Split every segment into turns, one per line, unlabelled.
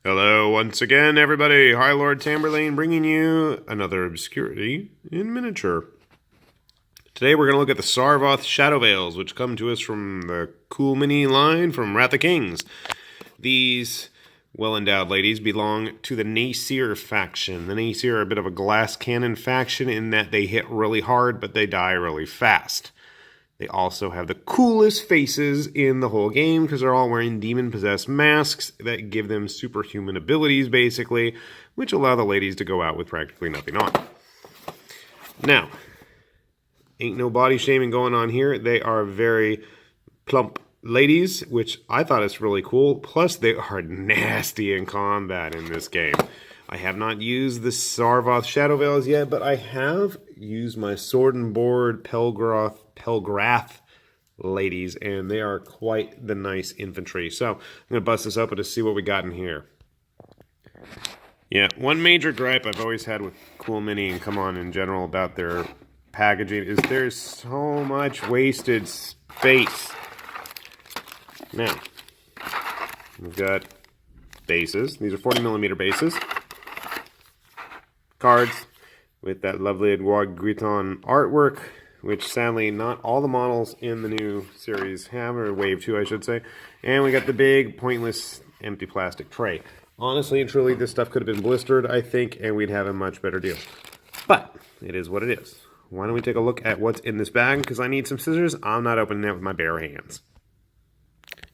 Hello once again, everybody. High Lord Tamberlane bringing you another Obscurity in Miniature. Today we're going to look at the Sarvoth Shadow Veils, which come to us from the cool mini line from Wrath of Kings. These well-endowed ladies belong to the Nasier faction. The Nasier are a bit of a glass cannon faction in that they hit really hard, but they die really fast. They also have the coolest faces in the whole game because they're all wearing demon-possessed masks that give them superhuman abilities, basically, which allow the ladies to go out with practically nothing on. Now, ain't no body shaming going on here. They are very plump ladies, which I thought is really cool. Plus, they are nasty in combat in this game. I have not used the Sarvoth Shadow Veils yet, but I have used my sword and board Pelegarth ladies, and they are quite the nice infantry. So I'm going to bust this open to see what we got in here. Yeah, one major gripe I've always had with Cool Mini and Come On in general about their packaging is there's so much wasted space. Now, we've got bases. These are 40mm bases. Cards with that lovely Edouard Guiton artwork, which sadly not all the models in the new series have, or Wave 2 I should say. And we got the big, pointless, empty plastic tray. Honestly and truly, this stuff could have been blistered, I think, and we'd have a much better deal. But it is what it is. Why don't we take a look at what's in this bag, because I need some scissors. I'm not opening it with my bare hands.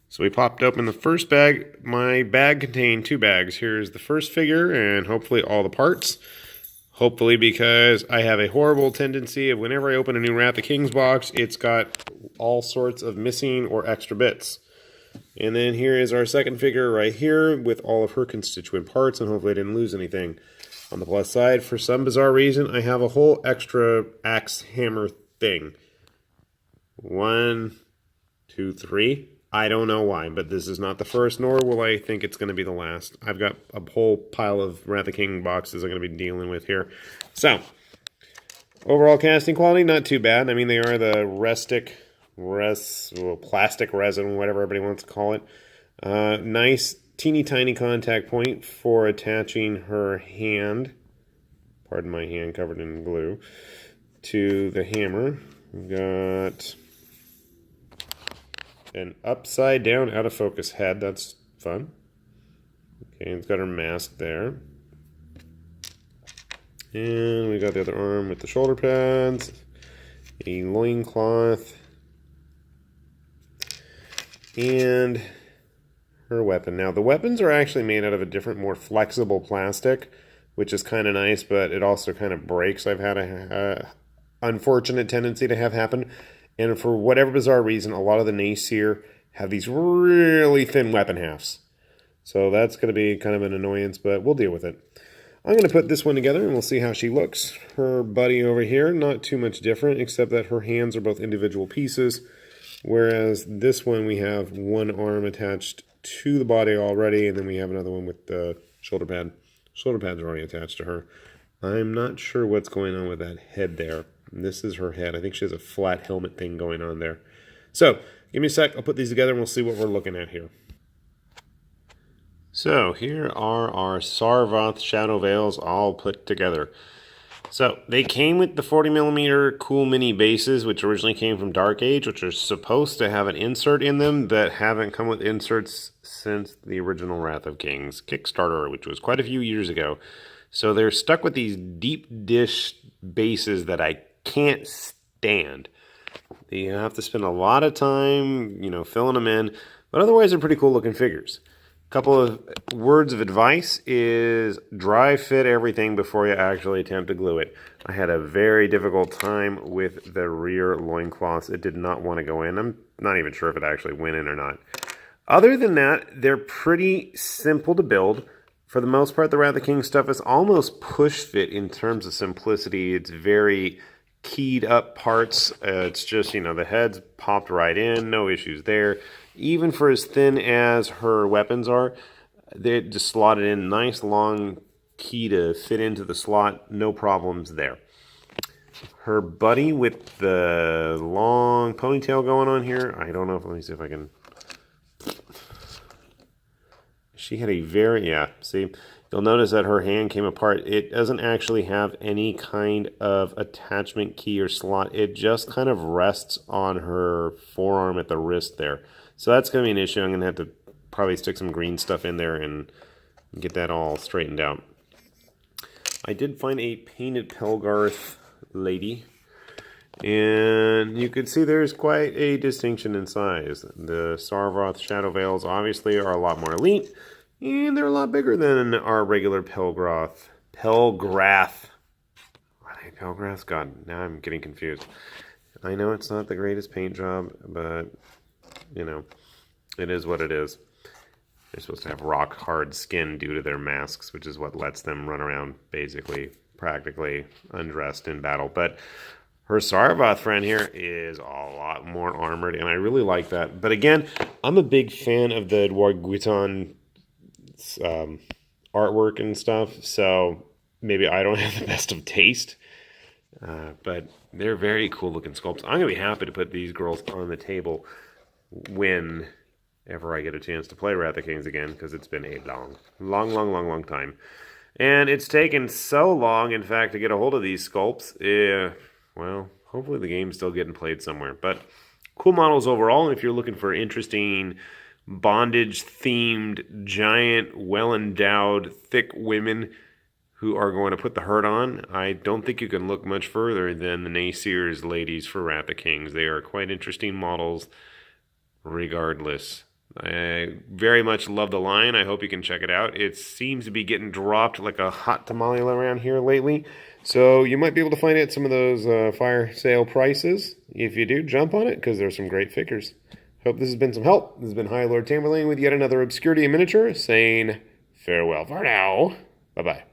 So we popped open the first bag. My bag contained two bags. Here's the first figure and hopefully all the parts. Hopefully, because I have a horrible tendency of whenever I open a new Wrath of Kings box, it's got all sorts of missing or extra bits. And then here is our second figure right here with all of her constituent parts, and hopefully I didn't lose anything. On the plus side, for some bizarre reason, I have a whole extra axe hammer thing. 1, 2, 3. I don't know why, but this is not the first, nor will I think it's going to be the last. I've got a whole pile of Wrath of King boxes I'm going to be dealing with here. So, overall casting quality, not too bad. I mean, they are the plastic resin, whatever everybody wants to call it. Nice, teeny tiny contact point for attaching her hand, pardon my hand covered in glue, to the hammer. We've got an upside down out of focus head. That's fun. Okay, it's got her mask there. And we got the other arm with the shoulder pads, a loincloth, and her weapon. Now, the weapons are actually made out of a different, more flexible plastic, which is kind of nice, but it also kind of breaks. I've had a unfortunate tendency to have happen. And for whatever bizarre reason, a lot of the Nasier have these really thin weapon halves. So that's going to be kind of an annoyance, but we'll deal with it. I'm going to put this one together and we'll see how she looks. Her buddy over here, not too much different, except that her hands are both individual pieces. Whereas this one, we have one arm attached to the body already, and then we have another one with the shoulder pad. Shoulder pads are already attached to her. I'm not sure what's going on with that head there. This is her head. I think she has a flat helmet thing going on there. So, give me a sec. I'll put these together and we'll see what we're looking at here. So, here are our Sarvoth Shadow Veils all put together. So, they came with the 40mm Cool Mini bases, which originally came from Dark Age, which are supposed to have an insert in them that haven't come with inserts since the original Wrath of Kings Kickstarter, which was quite a few years ago. So, they're stuck with these deep dish bases that I can't stand. You have to spend a lot of time, filling them in, but otherwise they're pretty cool looking figures. A couple of words of advice is dry fit everything before you actually attempt to glue it. I had a very difficult time with the rear loincloths. It did not want to go in. I'm not even sure if it actually went in or not. Other than that, they're pretty simple to build. For the most part, the Wrath of Kings stuff is almost push fit in terms of simplicity. It's very keyed up parts. It's just, the head's popped right in, no issues there. Even for as thin as her weapons are, they just slotted in nice long key to fit into the slot, no problems there. Her buddy with the long ponytail going on here, I don't know if, let me see if I can she had a very, yeah, see, you'll notice that her hand came apart. It doesn't actually have any kind of attachment key or slot. It just kind of rests on her forearm at the wrist there. So that's going to be an issue. I'm going to have to probably stick some green stuff in there and get that all straightened out. I did find a painted Pelegarth lady, and you can see there's quite a distinction in size. The Sarvoth Shadow Veils obviously are a lot more elite, and they're a lot bigger than our regular Pelegarth. Pelegarth. Are they Pelegarths? God, now I'm getting confused. I know it's not the greatest paint job, but, you know, it is what it is. They're supposed to have rock-hard skin due to their masks, which is what lets them run around, basically, practically undressed in battle. But her Sarvoth friend here is a lot more armored, and I really like that. But again, I'm a big fan of the Dwarguiton artwork and stuff, so maybe I don't have the best of taste. But they're very cool-looking sculpts. I'm going to be happy to put these girls on the table whenever I get a chance to play Wrath of Kings again, because it's been a long time. And it's taken so long, in fact, to get a hold of these sculpts. Well, hopefully the game's still getting played somewhere. But cool models overall, and if you're looking for interesting bondage-themed, giant, well-endowed, thick women who are going to put the hurt on, I don't think you can look much further than the Nasier's ladies for Wrath of Kings. They are quite interesting models regardless. I very much love the line. I hope you can check it out. It seems to be getting dropped like a hot tamale around here lately. So you might be able to find it at some of those fire sale prices. If you do, jump on it, because there's some great figures. Hope this has been some help. This has been High Lord Tamberlane with yet another Obscurity in Miniature, saying farewell for now. Bye-bye.